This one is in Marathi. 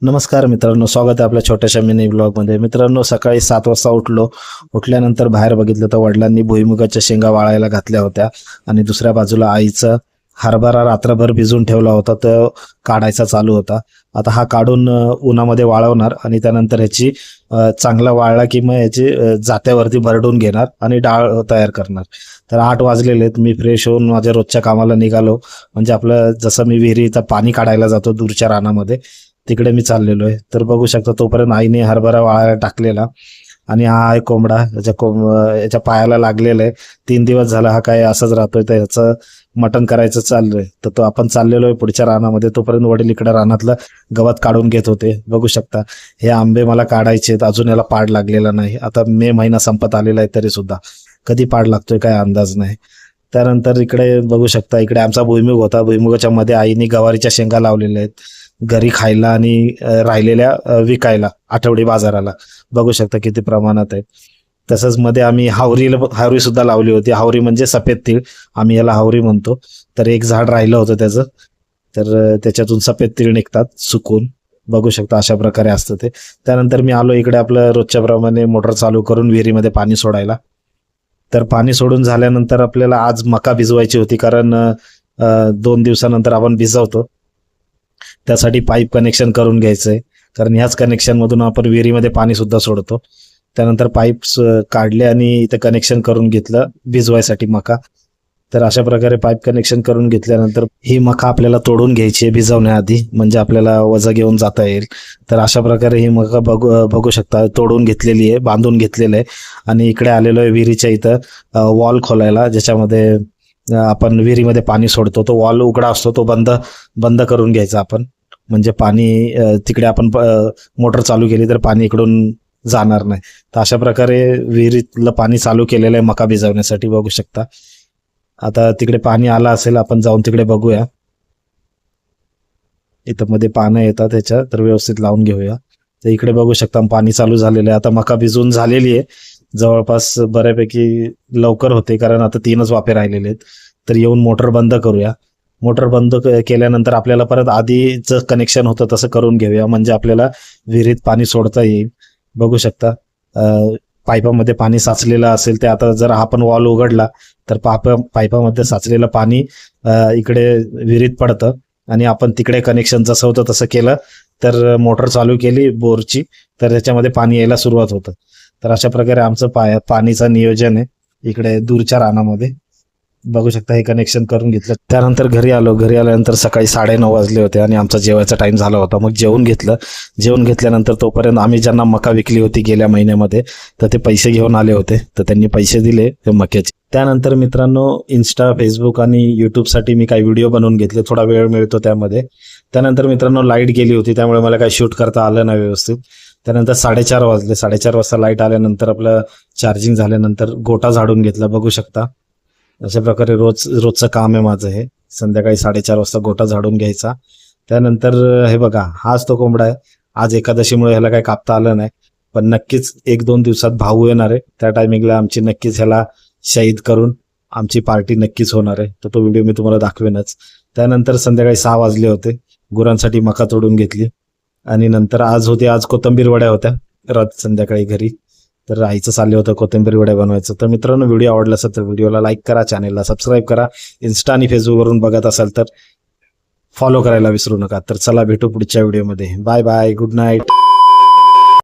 नमस्कार मित्रांनो, स्वागत आहे आपल्या छोट्याशा मिनी ब्लॉगमध्ये. मित्रांनो, सकाळी 7 वाजता उठल्यानंतर बाहेर बघितलं तर वडिलांनी भुईमुगाच्या शेंगा वाळायला घातल्या होत्या आणि दुसऱ्या बाजूला आईचा हरभरा रात्रभर भिजून ठेवला होता, तो काढायचा चालू होता. आता हा काढून उन्हामध्ये वाळवणार आणि त्यानंतर ह्याची चांगला वाळला की मग ह्याची जात्यावरती भरडून घेणार आणि डाळ तयार करणार. तर 8 वाजलेले आहेत. मी फ्रेश होऊन माझ्या रोजच्या कामाला निघालो. म्हणजे आपलं जसं मी विहिरीचा पाणी काढायला जातो दूरच्या रानामध्ये, तिकडे मी चाललेलो आहे. तर बघू शकता तोपर्यंत आईने हरभरा वाळायला टाकलेला आणि हा आहे कोंबडा. याच्या पायाला लागलेला आहे. 3 दिवस झाला हा काय असंच राहतोय. तर ह्याचं मटण करायचं चाललंय. तर तो आपण चाललेलो आहे पुढच्या रानामध्ये. तोपर्यंत वडील इकडे रानातलं गवत काढून घेत होते. बघू शकता हे आंबे मला काढायचे आहेत. अजून याला पाड लागलेला नाही. आता मे महिना संपत आलेला आहे तरी सुद्धा कधी पाड लागतोय काय अंदाज नाही. त्यानंतर इकडे बघू शकता, इकडे आमचा भुईमुग होता. भुईमुगाच्या मध्ये आईने गवारीच्या शेंगा लावलेल्या आहेत, घरी खायला आणि राहिलेल्या विकायला आठवडी बाजाराला. बघू शकता किती प्रमाणात आहे. तसंच मध्ये आम्ही हावरी सुद्धा लावली होती. हावरी म्हणजे सफेद तीळ, आम्ही याला हावरी म्हणतो. तर एक झाड राहिलं होतं त्याचं, तर त्याच्यातून सफेद तीळ निघतात सुकून. बघू शकता अशा प्रकारे असतं ते. त्यानंतर मी आलो इकडे आपलं रोजच्या प्रमाणे मोटर चालू करून विहिरीमध्ये पाणी सोडायला. तर पाणी सोडून झाल्यानंतर आपल्याला आज मका भिजवायची होती, कारण 2 दिवसानंतर आपण भिजवतो. त्यासाठी पाईप कनेक्शन करून घ्यायचंय, कारण ह्याच कनेक्शनमधून आपण विहिरीमध्ये पाणी सुद्धा सोडतो. त्यानंतर पाईप काढले आणि इथे कनेक्शन करून घेतलं भिजवायसाठी मका. तर अशा प्रकारे पाईप कनेक्शन करून घेतल्यानंतर ही मका आपल्याला तोडून घ्यायची आहे भिजवण्याआधी, म्हणजे आपल्याला वजा घेऊन जाता येईल. तर अशा प्रकारे ही मका बघू शकता तोडून घेतलेली आहे, बांधून घेतलेलं आहे. आणि इकडे आलेलो आहे विहिरीच्या इथं वॉल खोलायला, ज्याच्यामध्ये आपण विहिरीमध्ये पाणी सोडतो. तो वॉल उघडा असतो, तो बंद करून घ्यायचा आपण, म्हणजे पाणी तिकडे आपण मोटर चालू केली तर पाणी इकडून जाणार नाही. तर अशा प्रकारे विहिरीतलं पाणी चालू केलेलं आहे मका भिजवण्यासाठी. बघू शकता आता तिकडे पाणी आलं असेल, आपण जाऊन तिकडे बघूया. इथं मध्ये पानं येतात त्याच्या, तर व्यवस्थित लावून घेऊया. तर इकडे बघू शकता पाणी चालू झालेलं आहे. आता मका भिजून झालेली आहे जवळपास, बऱ्यापैकी लवकर होते कारण आता 3च वाफे राहिलेले आहेत. तर येऊन मोटर बंद करूया. मोटर बंद केल्यानंतर आपल्याला परत आधीचं कनेक्शन होतं तसं करून घेऊया, म्हणजे आपल्याला विहिरीत पाणी सोडता येईल. बघू शकता पाईपामध्ये पाणी साचलेलं असेल ते, आता जर आपण वॉल उघडला तर पाईपामध्ये साचलेलं पाणी इकडे विहिरीत पडतं आणि आपण तिकडे कनेक्शन जसं होतं तसं केलं तर मोटर चालू केली बोरची, तर त्याच्यामध्ये पाणी यायला सुरुवात होतं. तर अशा प्रकारे आमचं पाणीचं नियोजन आहे इकडे दूरच्या रानामध्ये. बघू शकता हे कनेक्शन करून घेतलं. त्यानंतर घरी आल्यानंतर सकाळी 9:30 वाजले होते आणि आमचा जेवायचा टाइम झाला होता. मग जेवून घेतल्यानंतर तोपर्यंत आम्ही ज्यांना मका विकली होती गेल्या महिन्यामध्ये, तर ते पैसे घेऊन आले होते, तर त्यांनी पैसे दिले ते मक्याचे. त्यानंतर मित्रांनो, इंस्टा, फेसबुक आणि यूट्यूबसाठी मी काही व्हिडिओ बनवून घेतले, थोडा वेळ मिळतो त्यामध्ये. त्यानंतर मित्रांनो लाईट गेली होती, त्यामुळे मला काही शूट करता आलं नाही व्यवस्थित. त्यानंतर 4:30 वाजले. 4:30 वाजता लाईट आल्यानंतर आपलं चार्जिंग झाल्यानंतर गोटा झाडून घेतला. बघू शकता अशा प्रकारे रोजचं काम आहे माझं हे, संध्याकाळी 4:30 वाजता गोटा झाडून घ्यायचा. त्यानंतर हे बघा, हाच तो कोंबडा आहे. आज एकादशीमुळे ह्याला काही कापता आलं नाही, पण नक्कीच 1-2 दिवसात भाऊ येणार आहे. त्या टायमिंगला आमची नक्कीच ह्याला शहीद करून आमची पार्टी नक्कीच होणार आहे. तर तो व्हिडिओ मी तुम्हाला दाखवेनच. त्यानंतर संध्याकाळी 6 वाजले होते. गुरांसाठी मका तोडून घेतली आणि नंतर आज कोथिंबीर वड्या होत्या संध्याकाळी घरी. तर आईचं चाललं होतं कोथिंबीर वड्या बनवायचं. तर मित्रांनो, व्हिडिओ आवडला असेल तर व्हिडिओला लाईक करा, चॅनेलला सबस्क्राईब करा. इन्स्टा आणि फेसबुकवरून बघत असाल तर फॉलो करायला विसरू नका. तर चला भेटू पुढच्या व्हिडिओमध्ये. Bye bye, good night.